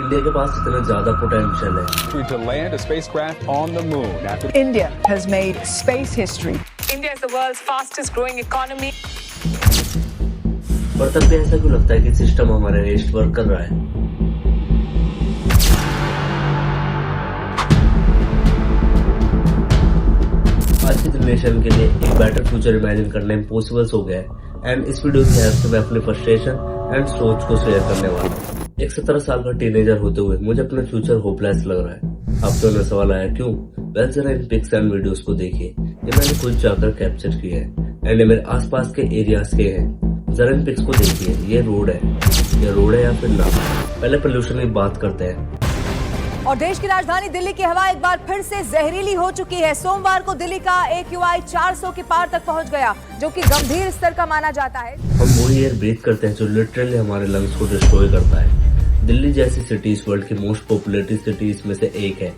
India के पास इतना ज्यादा पोटेंशियल है। To land a spacecraft on the moon after India has made space history. India is the world's fastest growing economy. पर तब भी ऐसा क्यों लगता है कि सिस्टम हमारे अगेंस्ट वर्क कर रहा है? आज की जनरेशन के लिए एक बेटर फ्यूचर इमेजिन करना इम्पॉसिबल हो गया है एंड इस वीडियो की हेल्प से मैं अपने फ्रस्ट्रेशन एंड सोच को शेयर करने वाला हूँ। एक 17 साल का टीनेजर होते हुए मुझे अपना फ्यूचर होपलेस लग रहा है। अब तो सवाल आया क्यों? वेल जरा इन पिक्स एंड वीडियोस को देखिए, ये मैंने खुद जाकर कैप्चर किए हैं एंड ये मेरे आसपास के एरियाज के हैं। जरा इन पिक्स को देखिए, ये रोड है या फिर ना? पहले पोल्यूशन की बात करते हैं। और देश की राजधानी दिल्ली की हवा एक बार फिर से जहरीली हो चुकी है। सोमवार को दिल्ली का AQI 400 के पार तक पहुंच गया, जो कि गंभीर स्तर का माना जाता है। हम वही एयर ब्रीथ करते हैं जो लिटरली हमारे लंग्स को डिस्ट्रॉय करता है। दिल्ली जैसी सिटी इस वर्ल्ड की मोस्ट पॉपुलेटेड सिटीज में से एक है।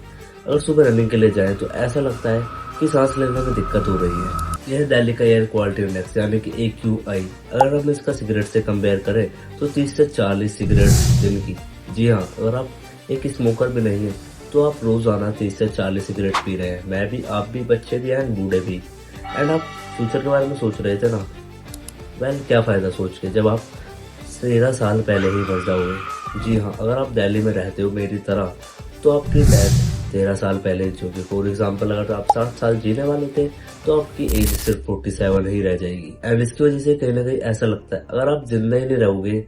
अगर सुबह रनिंग के लिए जाएं तो ऐसा लगता है कि सांस लेने में दिक्कत हो रही है। यह दिल्ली का एयर क्वालिटी इंडेक्स यानी कि AQI। अगर हम इसका सिगरेट से कंपेयर करें तो 30 से 40 सिगरेट दिन की। जी हाँ, अगर आप एक स्मोकर भी नहीं है तो आप रोजाना 30 से 40 सिगरेट पी रहे हैं। मैं भी, आप भी, बच्चे भी एंड बूढ़े भी। एंड आप फ्यूचर के बारे में सोच रहे थे ना? वेल क्या फायदा सोच के जब आप 13 साल पहले ही मर जाओगे। जी हाँ, अगर आप दिल्ली में रहते हो मेरी तरह तो आपकी डेथ 13 साल पहले होगी। फॉर एग्जाम्पल, अगर आप 60 साल जीने वाले थे तो आपकी एज सिर्फ 47 ही रह जाएगी। एंड इसकी वजह से कहीं ना कहीं ऐसा लगता है अगर आप जिंदा ही नहीं रहोगे,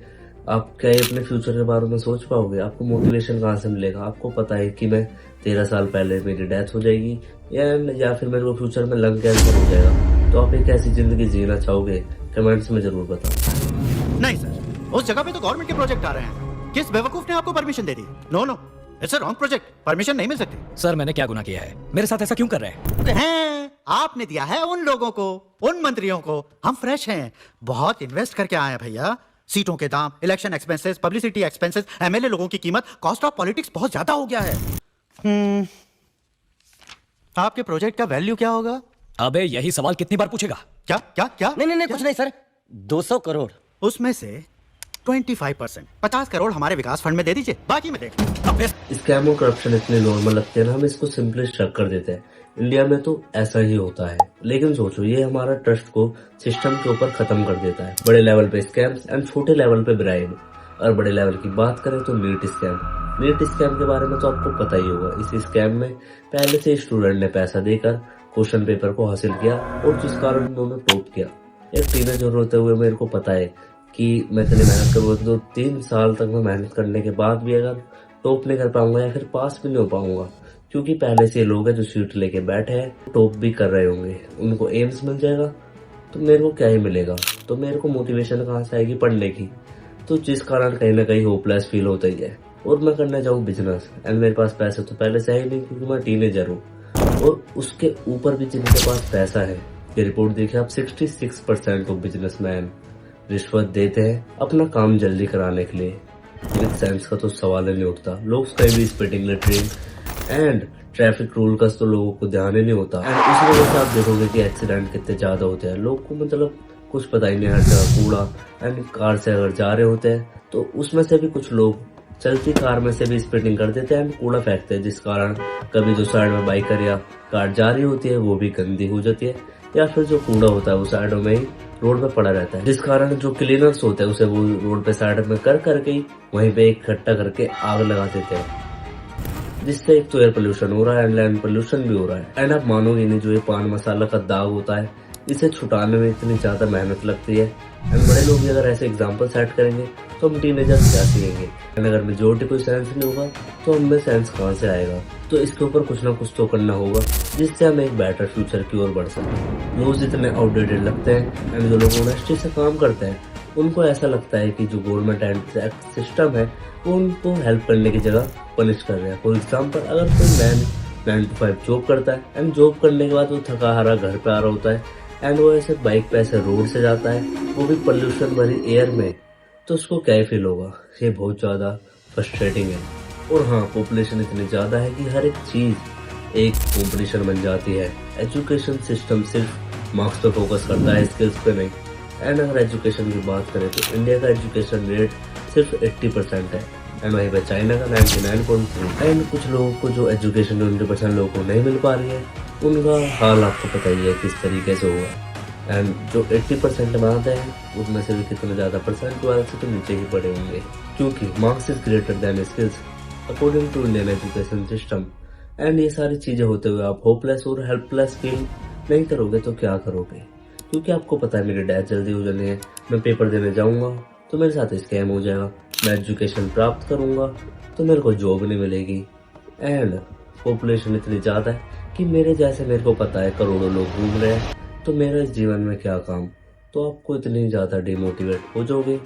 आप क्या ही अपने फ्यूचर के बारे में सोच पाओगे? आपको मोटिवेशन कहाँ से मिलेगा? आपको पता है कि मैं 13 साल पहले मेरी डेथ हो जाएगी या फिर मेरे को फ्यूचर में लंग कैंसर हो जाएगा, तो आप एक ऐसी जिंदगी जीना चाहोगे? कमेंट्स में जरूर बताओ। नहीं सर, उस जगह पे तो गवर्नमेंट के प्रोजेक्ट आ रहे हैं। किस बेवकूफ ने आपको परमिशन दे दी? No no, it's a wrong project, permission नहीं मिल सकती। सर मैंने क्या गुनाह किया है? मेरे साथ ऐसा क्यों कर रहे हैं? आपने दिया है उन लोगों को, उन मंत्रियों को। हम फ्रेश हैं, बहुत इन्वेस्ट करके आए हैं भैया। सीटों के दाम, election expenses, publicity expenses, MLA लोगों की कीमत, कॉस्ट ऑफ पॉलिटिक्स बहुत ज्यादा हो गया है। आपके प्रोजेक्ट का वैल्यू क्या होगा? अबे यही सवाल कितनी बार पूछेगा? क्या क्या क्या? नहीं कुछ नहीं सर, 200 करोड़। उसमें से 25%, 50 करोड़ हमारे विकास फंड में दे दीजिए, बाकी में देख। स्कैम और करप्शन इतने नॉर्मल लगते हैं ना, हम इसको सिंपली शक कर देते हैं। इंडिया में तो ऐसा ही होता है, लेकिन सोचो ये हमारा ट्रस्ट को सिस्टम के ऊपर खत्म कर देता है। बड़े लेवल पे स्कैम्स एंड छोटे लेवल पे ब्राइब। और बड़े लेवल की बात करें तो नीट स्कैम के बारे में तो आपको पता ही होगा। इस स्कैम में पहले से स्टूडेंट ने पैसा देकर क्वेश्चन पेपर को हासिल किया और जिस कारण उन्होंने टॉप किया। एक टीनेजर होते हुए मेरे को पता है कि मैं इतनी मेहनत करूँगा तो 3 साल तक मैं मेहनत करने के बाद भी अगर टॉप नहीं कर पाऊंगा या फिर पास भी नहीं हो पाऊंगा, क्योंकि पहले से लोग हैं जो सीट लेके बैठे हैं, टॉप भी कर रहे होंगे, उनको एम्स मिल जाएगा तो मेरे को क्या ही मिलेगा? तो मेरे को मोटिवेशन कहाँ से आएगी पढ़ने की? तो जिस कारण कहीं ना कहीं होपलेस फील होता ही है। और मैं करना चाहूँ बिजनेस एंड मेरे पास पैसे तो पहले से ही नहीं, क्योंकि मैं टीनेजर हूँ। और उसके ऊपर भी जिनके पास पैसा है, ये रिपोर्ट देखिए आप, 66% ऑफ बिजनेसमैन रिश्वत देते हैं अपना काम जल्दी कराने के लिए। विद सेंस का तो सवाल ही नहीं उठता। लोग कहीं भी speeding, littering and traffic rule का तो लोगों को ध्यान ही नहीं होता। एंड उसी वजह से आप देखोगे कि एक्सीडेंट कितने ज्यादा होते हैं। लोग को मतलब कुछ पता ही नहीं, हर जगह कूड़ा। एंड कार से अगर जा रहे होते हैं तो उसमें से भी कुछ लोग चलती कार में से भी स्पीडिंग कर देते हैं एंड कूड़ा फेंकते हैं, जिस कारण कभी जो साइड में बाइकर या कार जा रही होती है वो भी गंदी हो जाती है, या फिर जो कूड़ा होता है वो साइडों में ही रोड पे पड़ा रहता है, जिस कारण जो क्लीनर्स होते हैं उसे वो रोड पे साइड में करके ही वहीं पे इकट्ठा करके आग लगा देते हैं, जिससे एक तो एयर पोल्यूशन हो रहा है एंड लैंड पोल्यूशन भी हो रहा है। एंड आप मानोगे नहीं, जो ये पान मसाला का दाग होता है इसे छुटाने में इतनी ज्यादा मेहनत लगती है। एंड बड़े लोग भी अगर ऐसे एग्जाम्पल सेट करेंगे तो हम टीनेजर क्या सीखेंगे? एंड अगर मेजोरिटी कोई सेंस नहीं होगा तो हमें सेंस कहाँ से आएगा? तो इसके ऊपर कुछ ना कुछ तो करना होगा जिससे हम एक बेटर फ्यूचर की ओर बढ़ सकें। लोग इतने आउटडेटेड लगते हैं एंड जो लोग ऑनेस्टी से काम करते हैं उनको ऐसा लगता है कि जो गवर्नमेंट एंड सिस्टम है वो उनको हेल्प करने की जगह पनिश कर रहे हैं। फॉर एग्जाम्पल, अगर कोई मैन 9 to 5 जॉब करता है एंड जॉब करने के बाद वो थका हारा घर पे आ रहा होता है एंड वो ऐसे बाइक पे ऐसे रोड से जाता है, वो भी पोल्यूशन भरी एयर में, तो उसको क्या फील होगा? ये बहुत ज्यादा फ्रस्ट्रेटिंग है। और हाँ, पॉपुलेशन इतनी ज्यादा है कि हर एक चीज एक कॉम्पिटिशन बन जाती है। एजुकेशन सिस्टम सिर्फ मार्क्स पे फोकस करता है, स्किल्स पे नहीं। एंड अगर एजुकेशन की बात करें तो इंडिया का एजुकेशन रेट सिर्फ 80% है। एंड वहीं पर चाइना का 99.3। एंड कुछ लोगों को जो एजुकेशन 20% लोगों को नहीं मिल पा रही है, उनका हाल आपको पता ही है किस तरीके से होगा। एंड जो 80% बनाते हैं उसमें से भी कितने ज़्यादा परसेंट वाले से तो नीचे ही पड़े होंगे, क्योंकि marks is greater than skills according to Indian education system. And ये सारी चीज़ें होते हुए आप होपलेस और हेल्पलेस फील नहीं करोगे तो क्या करोगे, क्योंकि आपको पता है मेरी डेथ जल्दी हो जानी है, मैं पेपर देने जाऊंगा तो मेरे साथ स्कैम हो जाएगा, मैं एजुकेशन प्राप्त करूंगा तो मेरे को जॉब नहीं मिलेगी। एंड पॉपुलेशन इतनी ज़्यादा है कि मेरे जैसे मेरे को पता है करोड़ों लोग घूम रहे हैं, तो मेरा इस जीवन में क्या काम। तो आपको इतनी ज़्यादा डिमोटिवेट हो जाओगे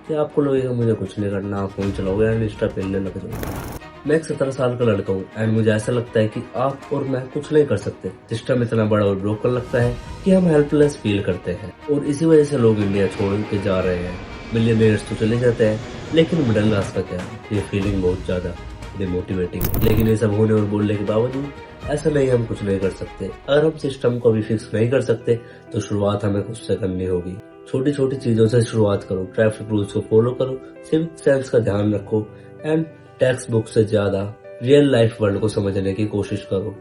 कि आपको लगेगा मुझे कुछ नहीं करना, आप फोन चलाओगे एंड इंस्टा पेलने लग जाओगे। मैं एक 17 साल का लड़का हूँ एंड मुझे ऐसा लगता है कि आप और मैं कुछ नहीं कर सकते। सिस्टम इतना बड़ा और ब्रोकन लगता है कि हम हेल्पलेस फील करते हैं, और इसी वजह से लोग इंडिया छोड़ के जा रहे हैं। मिलियनेयर्स तो चले जाते हैं, लेकिन मिडिल क्लास का क्या, ये फीलिंग बहुत ज़्यादा डिमोटिवेटिंग। लेकिन ये सब होने और बोलने के बावजूद ऐसा नहीं हम कुछ नहीं कर सकते। अगर हम सिस्टम को भी फिक्स नहीं कर सकते तो शुरुआत हमें खुद से करनी होगी। छोटी छोटी चीज़ों से शुरुआत करो, ट्रैफिक रूल्स को फॉलो करो, सिविक सेंस का ध्यान रखो एंड टेक्स्ट बुक से ज्यादा रियल लाइफ वर्ल्ड को समझने की कोशिश करो।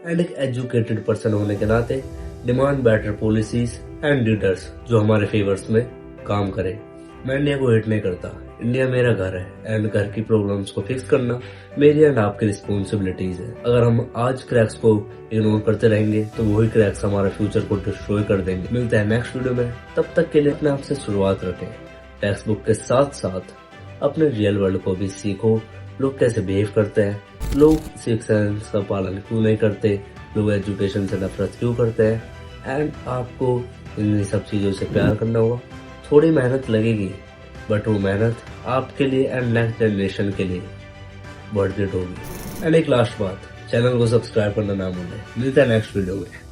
एंड एक एजुकेटेड पर्सन होने के नाते demand better policies and leaders जो हमारे फेवर्स में काम करे। मैं इंडिया को हेट नहीं करता, इंडिया मेरा घर है एंड घर की प्रॉब्लम्स को फिक्स करना मेरी एंड आपकी रिस्पॉन्सिबिलिटीज है। अगर हम आज क्रैक्स को इग्नोर करते रहेंगे तो वही क्रैक्स हमारे फ्यूचर को डिस्ट्रॉय कर देंगे। मिलते हैं नेक्स्ट वीडियो में, तब तक के लिए अपने आप से शुरुआत रखें। टेक्स्ट बुक के साथ साथ अपने रियल वर्ल्ड को भी सीखो, लोग कैसे बिहेव करते हैं, लोग सिविक सेंस का पालन क्यों नहीं करते, लोग एजुकेशन से नफरत क्यों करते हैं। एंड आपको इन सब चीज़ों से प्यार करना होगा। थोड़ी मेहनत लगेगी बट वो मेहनत आपके लिए एंड नेक्स्ट जनरेशन के लिए वर्थ इट होगी। एंड एक लास्ट बात, चैनल को सब्सक्राइब करना ना भूलें। मिलता है नेक्स्ट वीडियो में।